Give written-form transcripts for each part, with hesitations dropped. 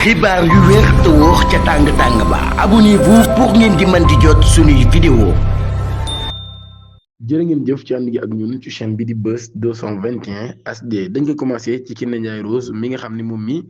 xibaar yu wér te wóor ca tàng-tàng ba abonnez-vous pour ngeen di mën di jot suñuy vidéo. jërë ngeen jëf ci ànd gi ak ñun ci chaîne bi di Buzz 221 HD dañ ko commencé ci Kiné Ndiaye Rose mi nga xam ni moom mi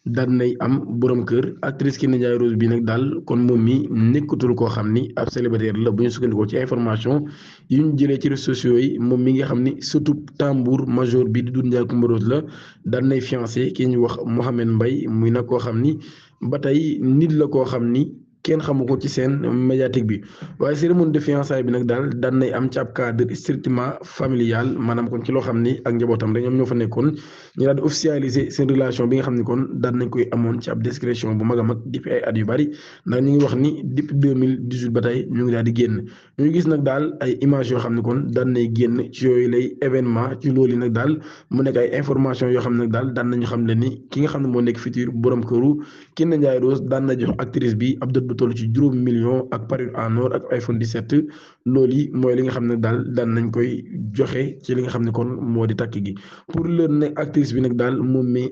daan nay am borom kër actrice Kiné Ndiaye Rose bi nag daal kon moom mi nekkatul koo xam ni ab célibataire la bu ñu sukkandikoo ci information yu ñu jëlee ci réseaux sociaux yi moom mi nga xam ni surtout tambour major bi di Doudou Ndiaye Coumba Rose la daan nay fiancé ki ñu wax Mouhamed Mbaye muy nag koo xam ni ba tey nit la koo xam ni. kenn xamu ko ci seen médiatique bi waaye cérémonie de fiançailles bi nag daal daan nay am ci ab cadre strictement familial maanaam kon ci loo xam ni ak njabootam rek ñoom ñoo fa nekkoon ñu daal di officialiser seen relation bi nga xam ni kon daan nañ koy amoon ci ab discrétion bu mag a mag depuis ay at yu bari ndax ñu ngi wax ni depuis 2018 ba tey ñu ngi daal di génn ñu gis nag daal ay images yoo xam ne kon daan nay génn ci yooyu lay événement ci loolu nag daal mu nekk ay information yoo xam ne nag daal daan nañu xam le ni ki nga xam ne moo nekk futur borom këru Kiné Ndiaye Rose daan na jox actrice bi ab dot bu toll ci 5 millions ak parure en or ak iPhone 17 loolu yi mooy li nga xam ne daal daan nañ koy joxe ci li nga xam ne kon moo di takk gi pour le ne actrice bi nag daal moom mi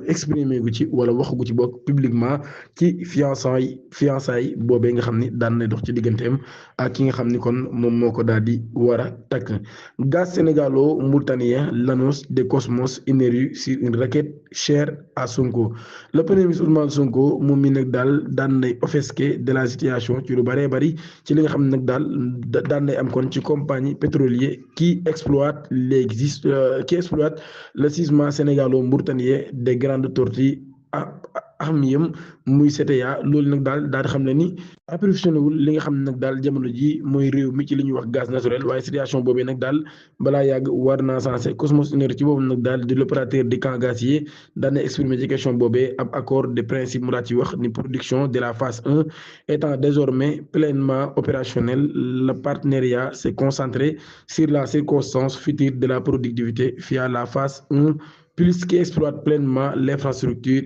exprimé gu ci wala waxagu ci bokk publiquement ci fiançailles boobee nga xam ni daan na dox ci digganteem ak ki nga xam ni kon moom moo ko daal di war a takk. Gaz sénégalo-mauritanien l'annonce de Cosmos une rue sur une requête chère à Sonko. Le premier ministre Ousmane Sonko moom mi nag daal daan nay offesqué de la situation ci lu bëree bëri ci li nga xam ne nag daal daan nay am kon ci compagnie pétrolier qui exploite le gisement sénégalo-mauritanien des grandes tortues ahmiyam muy CETA loolu nag daal di xam ne ni apprécié wul li nga xam ne nag daal jamono ji mooy réew mi ci li ñuy wax gaz naturel waaye situation boobee nag daal balaa yàgg war naa sensé Cosmos Énergie ci boobu nag daal di l'opérateur di camp gazier daan na exprimer ci question boobee ab accord de principe mu daal ci wax ni production de la phase 1 étant désormais pleinement opérationnel le partenariat s'est concentré sur la circonstance future de la productivité via la phase 1 plus qui exploite pleinement l'infrastructure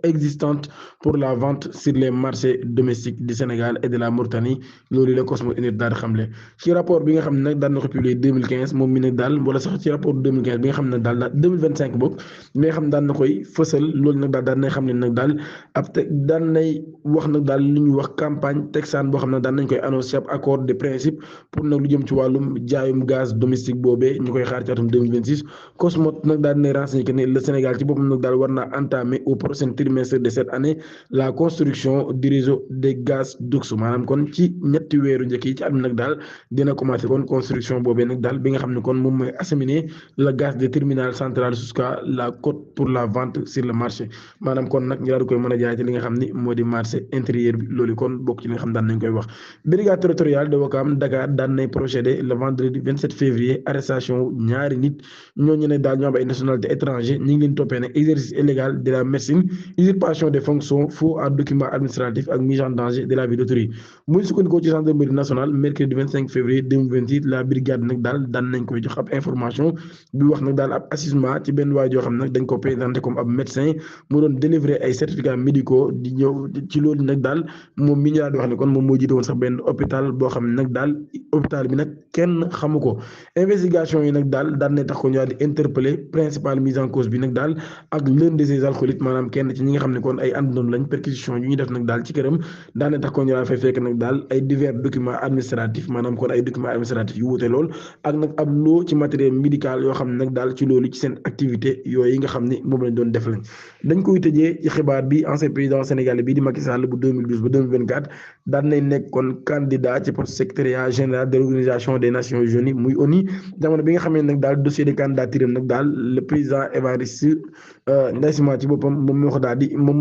existante pour la vente sur les marchés domestiques du Sénégal et de la Mauritanie loolu la Cosmos Énergie daal di xamle ci rapport bi nga xam ne nag daan na ko publié 2015 moom mi nag daal wala sax ci rapport 2015 bi nga xam ne daal 2025 bokk bi nga xam ne daan na koy fësal loolu nag daal daan nay xam ne nag daal ab te daan nay wax nag daal li ñuy wax campagne texane boo xam ne daan nañ koy annoncé ab accord de principe pour nag lu jëm ci wàllum jaayum gaz domestique boobee ñu koy xaar ci atum 2026 Cosmos nag daal dinay renseigné que ne le Sénégal ci boppam nag daal war naa entamer au prochain trimestre de cette année la construction du réseau de gazoducs maanaam kon ci ñetti weeru njëkk yi ci at mi nag daal dina commencé kon construction boobee nag daal bi nga xam ne kon moom mooy acheminer le gaz des terminales centrales jusqu'à la côte pour la vente sur le marché maanaam kon nag ñu daal di koy mën a jaay ci li nga xam ni moo di marché intérieur bi loolu kon bokk ci li nga xam daan nañ koy wax. brigade territoriale de Ouakam Dakar daan nay procédé le vendredi 27 février arrestation ñaari nit ñooñu ne daal ñoo am ay nationalité étranger ñu ngi leen toppee nag exercice illégal de la médecine usurpation des fonctions faux à document administratif ak mise en danger de la vie d'autrui muy sukkandikoo ci gendarmerie nationale mercredi 25 février 2028 la brigade nag daal daan nañ koy jox ab information bi wax nag daal ab assistement ci benn waay joo xam ne nag dañ ko présenté comme ab médecin mu doon délivrer ay certificats médicaux di ñëw ci loolu nag daal moom mi ñu daal di wax ne kon moom moo jiite woon sax benn hôpital boo xam ne nag daal hôpital bi nag kenn xamu ko investigation yi nag daal daan nañ tax ko ñu daal di interpeller principal mise en cause bi nag daal ak l'un de ses alcooliques maanaam kenn ci ñi nga xam ne kon ay àndoon lañ perquisition yu ñu def nag daal ci këram daane tax kon ñu daan fay fekk nag daal ay divers documents administratifs maanaam kon ay documents administratifs yu wuute lool ak nag ab loo ci matériel médical yoo xam ne nag daal ci loolu ci seen activité yooyu nga xam ne moom lañ doon def lañ dañ koy tëjee ci xibaar bi ancien président sénégalais bii di Macky Sall bu 2012 ba 2024 daan nañ nekk kon candidat ci poste secrétariat général de l'organisation des nations unies muy ONU jamono bi nga xam ne nag daal dossier de candidature nag daal le président Évariste Ndayishimiye ci boppam moom moo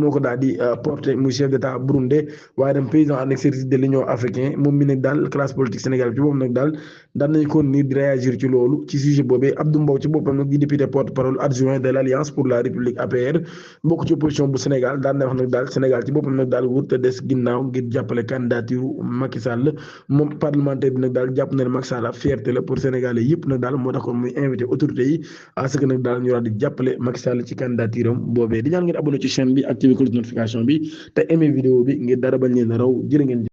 ko daal di porté muy chef d'état burundais waaye dem président en exercice de l'union africaine moom mi nag daal classe politique sénégal ci boppam nag daal daan nañ ko ni di réagir ci loolu ci sujet boobee Abdou Mbow ci boppam nag di député porte-parole adjoint de l'Alliance pour la République APR bokk ci opposition bu Sénégal daan na wax nag daal Sénégal ci boppam nag daal wut te des ginnaaw ngir jàppale candidature Macky Sall moom parlementaire bi nag daal jàpp na ne Macky Sall fierté la pour Sénégalais yëpp nag daal moo tax kon muy invité autorités yi à ce que nag daal ñu daal di jàppale Macky Sall ci candidature am boobee di ñaan ngeen abonné ci chaîne bi activé cloche notification bi te aimé vidéo bi ngir dara bañ leen a raw jërë ngeen